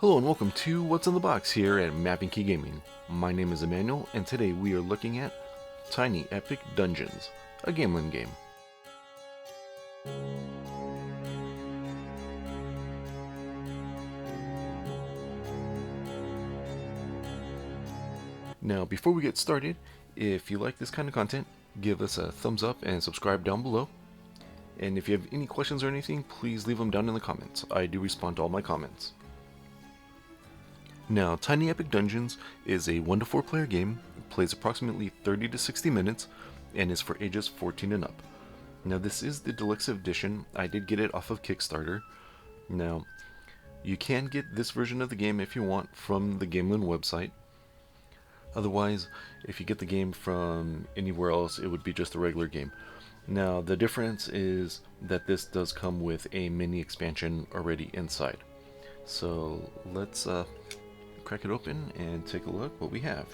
Hello and welcome to What's in the Box here at Mapping Key Gaming. My name is Emmanuel and today we are looking at Tiny Epic Dungeons, a Gamelyn game. Now before we get started, if you like this kind of content, give us a thumbs up and subscribe down below. And if you have any questions or anything, please leave them down in the comments. I do respond to all my comments. Now, Tiny Epic Dungeons is a 1 to 4 player game, plays approximately 30 to 60 minutes, and is for ages 14 and up. Now, this is the deluxe edition. I did get it off of Kickstarter. Now, you can get this version of the game if you want from the Gamelyn website. Otherwise, if you get the game from anywhere else, it would be just a regular game. Now, the difference is that this does come with a mini expansion already inside. So, let's crack it open and take a look what we have.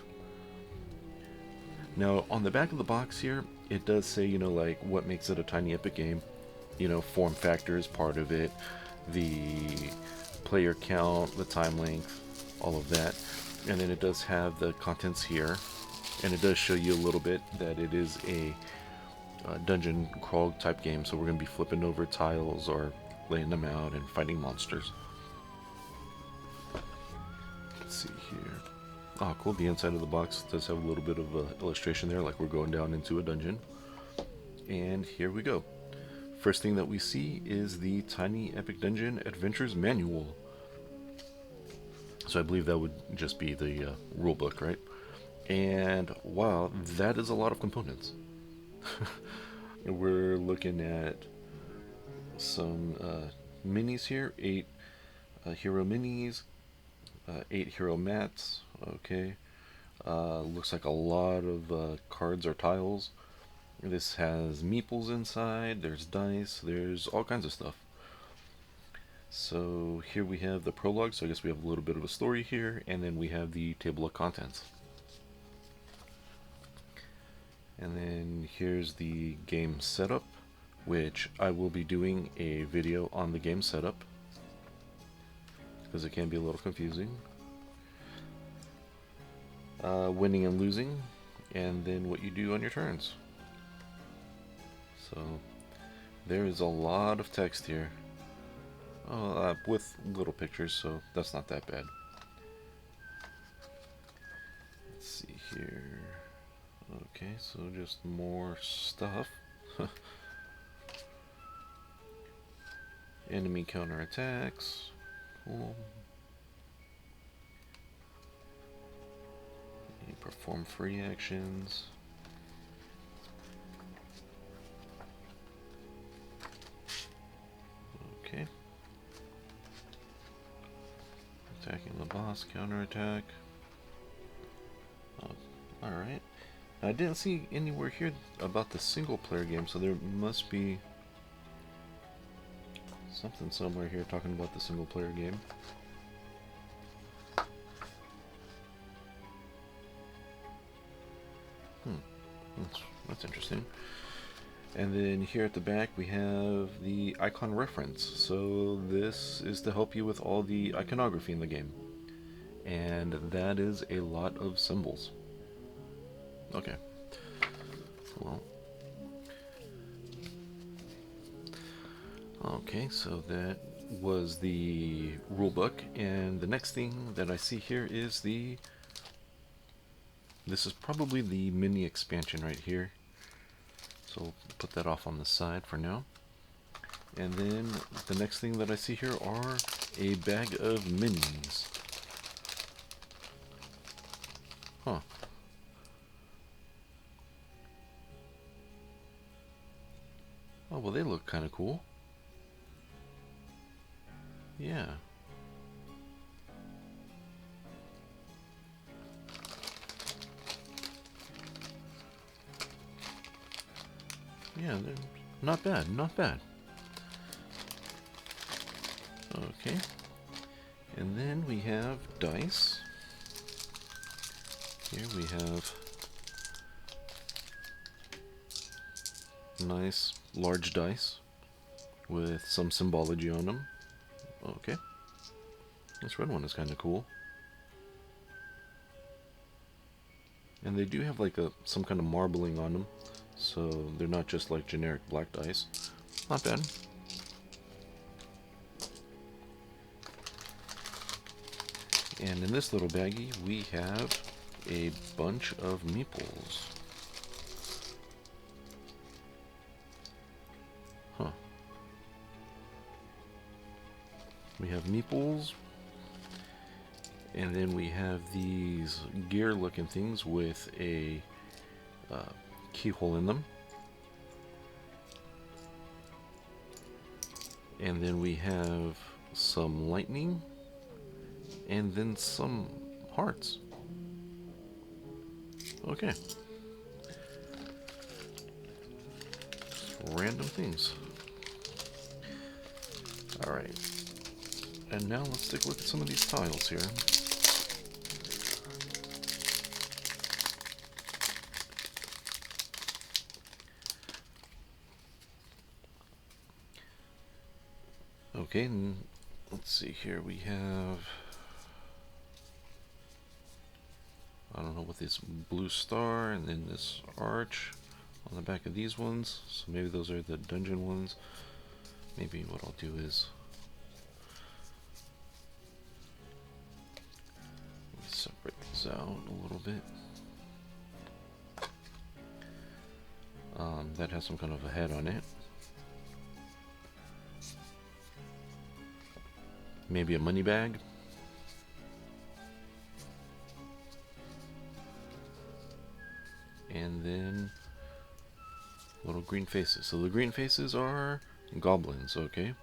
Now on the back of the box here it does say, like what makes it a Tiny Epic game. Form factor is part of it, the player count, the time length, all of that. And then it does have the contents here, and it does show you a little bit that it is a dungeon crawl type game, so we're going to be flipping over tiles or laying them out and fighting monsters. See here. Oh, cool. The inside of the box does have a little bit of illustration there, like we're going down into a dungeon. And here we go. First thing that we see is the Tiny Epic Dungeon Adventures Manual. So I believe that would just be the rulebook, right? And wow, that is a lot of components. We're looking at some minis here, 8 hero minis. 8 hero mats, okay. Looks like a lot of cards or tiles. This has meeples inside, there's dice, there's all kinds of stuff. So here we have the prologue, so I guess we have a little bit of a story here, and then we have the table of contents. And then here's the game setup, which I will be doing a video on the game setup, because it can be a little confusing. Winning and losing, and then what you do on your turns. So there is a lot of text here, with little pictures, so that's not that bad. Let's see here. Okay, so just more stuff. Enemy counterattacks. Cool. You perform free actions. Okay. Attacking the boss, counterattack. Oh, alright. I didn't see anywhere here about the single player game, so there must be something somewhere here talking about the single player game. That's interesting. And then here at the back we have the icon reference. So this is to help you with all the iconography in the game. And that is a lot of symbols. Okay. Well. Okay, so that was the rulebook, and the next thing that I see here is this is probably the mini expansion right here. So we'll put that off on the side for now. And then the next thing that I see here are a bag of minis. Huh. Oh, well, they look kind of cool. Yeah. Yeah, they're not bad, not bad. Okay. And then we have dice. Here we have nice large dice with some symbology on them. Okay. This red one is kind of cool. And they do have like some kind of marbling on them, so they're not just like generic black dice. Not bad. And in this little baggie, we have a bunch of Meeples. Huh. We have Meeples. And then we have these gear looking things with a keyhole in them. And then we have some lightning. And then some hearts. Okay. Just random things. Alright. And now let's take a look at some of these tiles here. Okay, and let's see here. We have, I don't know what this blue star, and then this arch on the back of these ones. So maybe those are the dungeon ones. Maybe what I'll do is separate these out a little bit. That has some kind of a head on it. Maybe a money bag. And then little green faces. So the green faces are goblins, okay?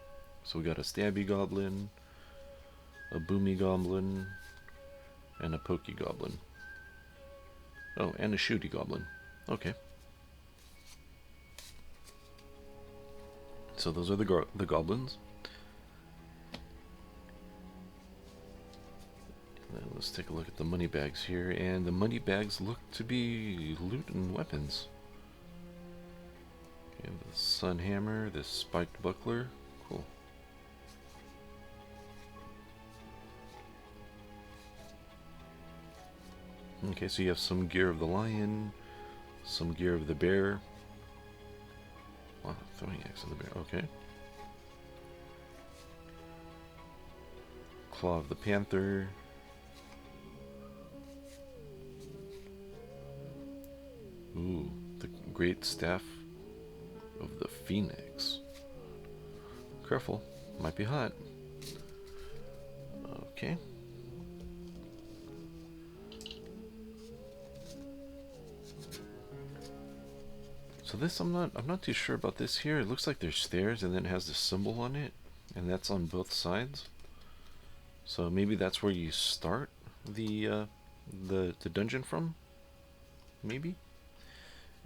So we got a stabby goblin, a boomy goblin, and a pokey goblin. Oh, and a shooty goblin. Okay. So those are the goblins. And then let's take a look at the money bags here, and the money bags look to be loot and weapons. We have the sun hammer, this spiked buckler. Cool. Okay, so you have some gear of the lion, some gear of the bear. Wow, throwing axe of the bear, okay. Claw of the panther. Ooh, the great staff of the phoenix. Careful, might be hot. Okay. So this, I'm not too sure about this here. It looks like there's stairs and then it has this symbol on it, and that's on both sides. So maybe that's where you start the dungeon from. Maybe.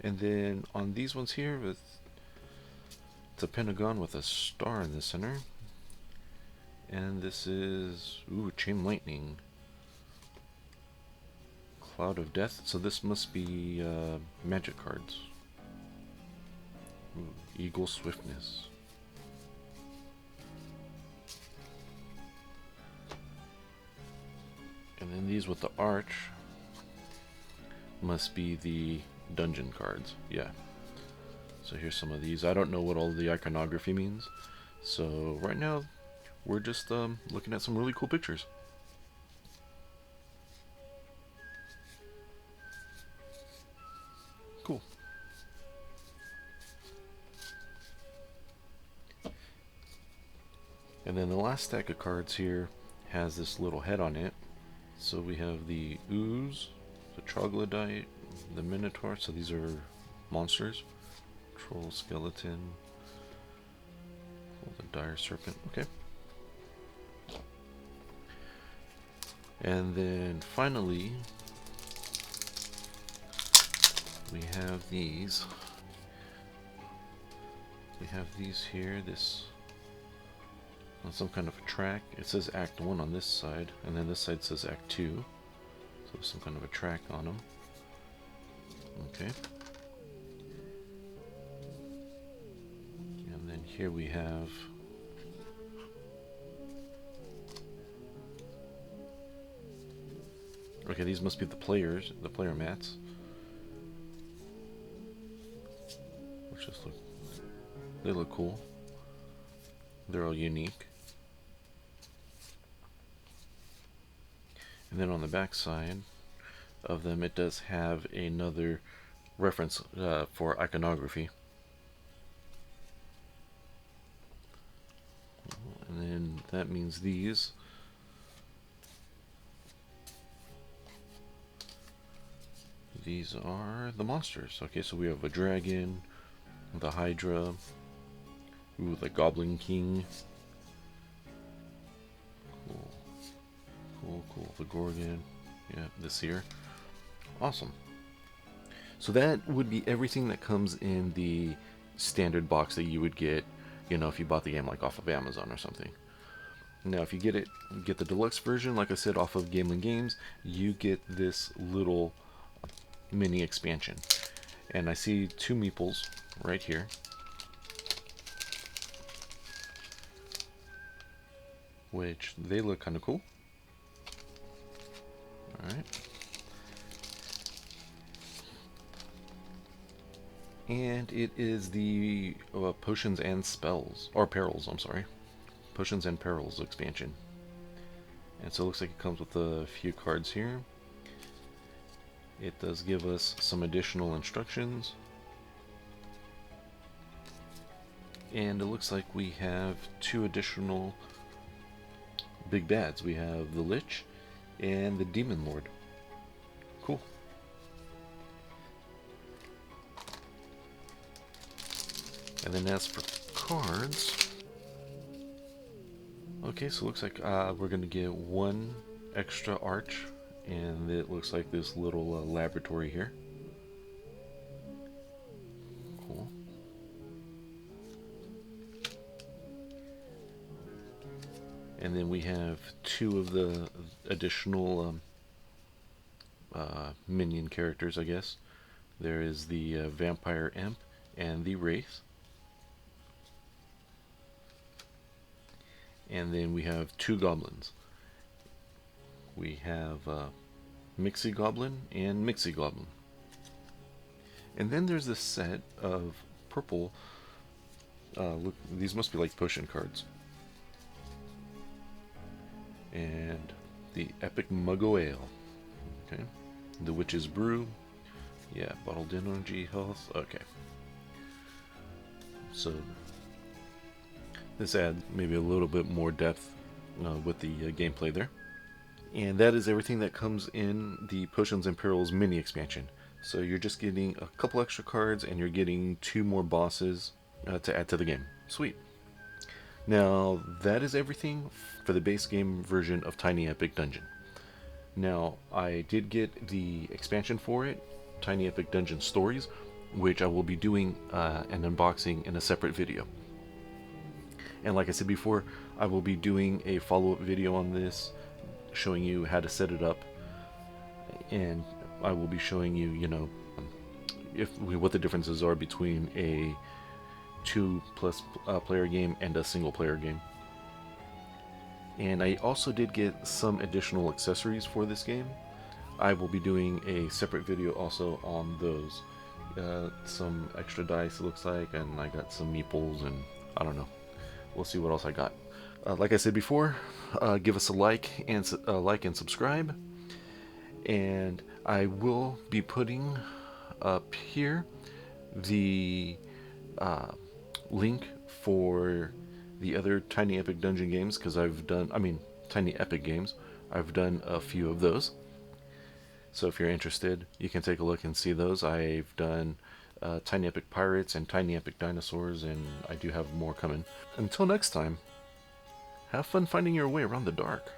And then on these ones here, it's a pentagon with a star in the center. And this is, ooh, chain lightning. Cloud of death. So this must be magic cards. Ooh, eagle swiftness. And then these with the arch must be the dungeon cards. Yeah. So here's some of these. I don't know what all the iconography means. So right now we're just looking at some really cool pictures. Cool. And then the last stack of cards here has this little head on it. So we have the ooze, the troglodyte, the minotaur. So these are monsters. Troll, skeleton, the dire serpent. Okay. And then finally we have these. We have these here. This on some kind of a track. It says Act 1 on this side, and then this side says Act 2. So there's some kind of a track on them. Okay. And then here we have Okay, these must be the player mats. Which just look, they look cool. They're all unique. And then on the back side of them, it does have another reference for iconography. And then that means these are the monsters. Okay, so we have a dragon, the Hydra, ooh, the Goblin King. Cool. The Gorgon. Yeah, this here. Awesome. So that would be everything that comes in the standard box that you would get, you know, if you bought the game like off of Amazon or something. Now, if you get the deluxe version, like I said, off of Gamelyn Games, you get this little mini expansion. And I see 2 Meeples right here. Which they look kind of cool. Alright. And it is the Potions and Spells, or Perils, I'm sorry. Potions and Perils expansion. And so it looks like it comes with a few cards here. It does give us some additional instructions. And it looks like we have 2 additional big bads. We have the Lich and the Demon Lord. Cool. And then as for cards, okay, so it looks like we're going to get 1 extra arch, and it looks like this little laboratory here. Cool. And then we have 2 of the additional minion characters, I guess. There is the Vampire Imp and the Wraith. And then we have 2 goblins. We have Mixie Goblin and Mixie Goblin. And then there's this set of purple, look, these must be like potion cards. And the Epic Muggo Ale. Okay. The Witch's Brew. Yeah, bottled energy health. Okay. So this adds maybe a little bit more depth with the gameplay there. And that is everything that comes in the Potions and Perils mini expansion. So you're just getting a couple extra cards, and you're getting 2 more bosses to add to the game. Sweet. Now, that is everything for the base game version of Tiny Epic Dungeon. Now, I did get the expansion for it, Tiny Epic Dungeon Stories, which I will be doing an unboxing in a separate video. And like I said before, I will be doing a follow-up video on this, showing you how to set it up, and I will be showing you, you know, what the differences are between a 2+ player game and a single player game. And I also did get some additional accessories for this game. I will be doing a separate video also on those. Some extra dice, it looks like, and I got some meeples, and I don't know. We'll see what else I got. Like I said before, give us a like and subscribe. And I will be putting up here the link for the other Tiny Epic Dungeon games, because Tiny Epic games. I've done a few of those. So if you're interested, you can take a look and see those. I've done Tiny Epic Pirates and Tiny Epic Dinosaurs, and I do have more coming. Until next time, have fun finding your way around the dark.